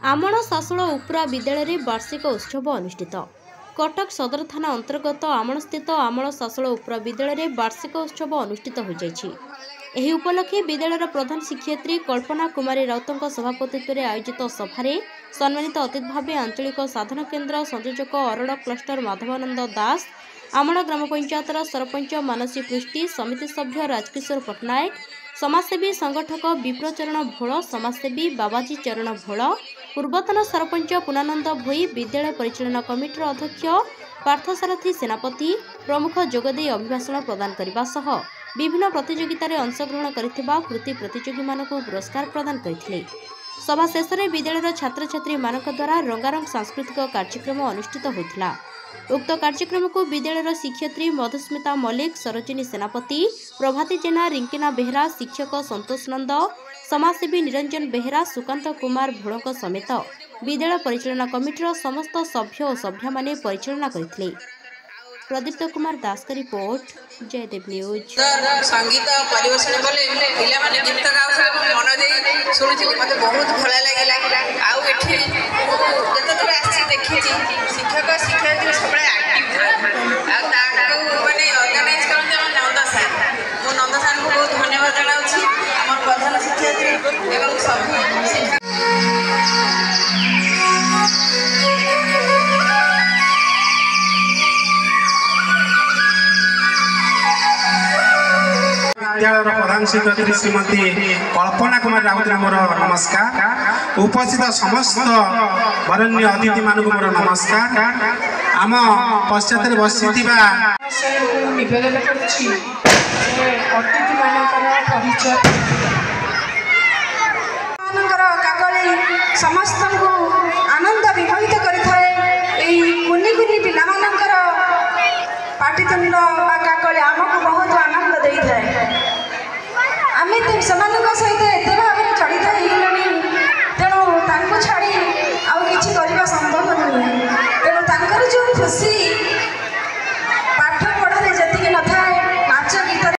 आमण सासुल उपरा विद्यालय वार्षिक उत्सव अनुष्ठित। कटक सदर थाना अंतर्गत आमण स्थित आमण सासुल उपरा विद्यालय वार्षिक उत्सव अनुष्ठित हो जाइछि। एही उपलक्षे विद्यालयर प्रधान शिक्षयित्री कल्पना कुमारी राउतଙ୍କ सभापतित्व आयोजित सभारे सम्मानित अतिथि भावे आंचलिक साधन केन्द्र संयोजक अरड़ क्लस्टर माधवानंद दास, आमण ग्राम पंचायतर सरपंच मानसी पृष्टि, समिति सभ्य राजकिशोर पट्टनायक, समाजसेवी संगठक विप्रचरण भोल, समाजसेवी बाबाजी चरण भोल, पूर्वतन सरपंच पुनानंद भोई, विद्यालय परिचालना कमिटर अध्यक्ष पार्थसारथी सेनापति प्रमुख जोगदे अभिभाषण प्रदान करने सह विभिन्न प्रतियोगितार अंशग्रहण करथिबा कृति प्रतियोगी मानकु पुरस्कार प्रदान करथिले। सभा शेष में विद्यालय छात्र छात्री मानक द्वारा रंगारंग सांस्कृतिक कार्यक्रम अनुष्ठित होता। उक्त कार्यक्रम को विद्यालय शिक्षयित्री मधुस्मिता मल्लिक, सरोजिनी सेनापति, प्रभाती जेना, रिंकिना बेहरा, शिक्षक संतोष नंद, समाजसेवी निरंजन बेहरा, सुकांत कुमार भोल समेत विद्यालय परिचालना कमिटर समस्त सभ्य और सभ्या माने परिचालना करथिले। प्रदीप्त कुमार दास का रिपोर्ट, जयदेव न्यूज। संगीत परिवेषण कले पिला माने गीत गाउछे मन दे सुनिछि मते बहुत भला लागला। आउ एठी जते तोर आसी देखिछि शिक्षक शिक्षयित्री सबले एक्टिव आ ताको माने ऑर्गेनाइज करते हम नंद सर मो नंद सर को बहुत धन्यवाद जणाउछि। हमर प्रधान शिक्षयित्री एवं सब विद्यालय प्रधान शिक्षयित्री श्रीमती कल्पना कुमार राउत मोर नमस्कार। उपस्थित समस्त वरण्य अतिथि मानक मोर नमस्कार। आम पश्चात बसी निवेदन अतिथि काकली समस्त को आनंद विमोहित करें। कुनि कुनि पिला पाटितुंड काकली आमको बहुत आनंद दे थाए। आम सहित एत भाव में जड़ित हो तेणु छाड़ी आउ कि संभव नुहे। तेणु जो खुशी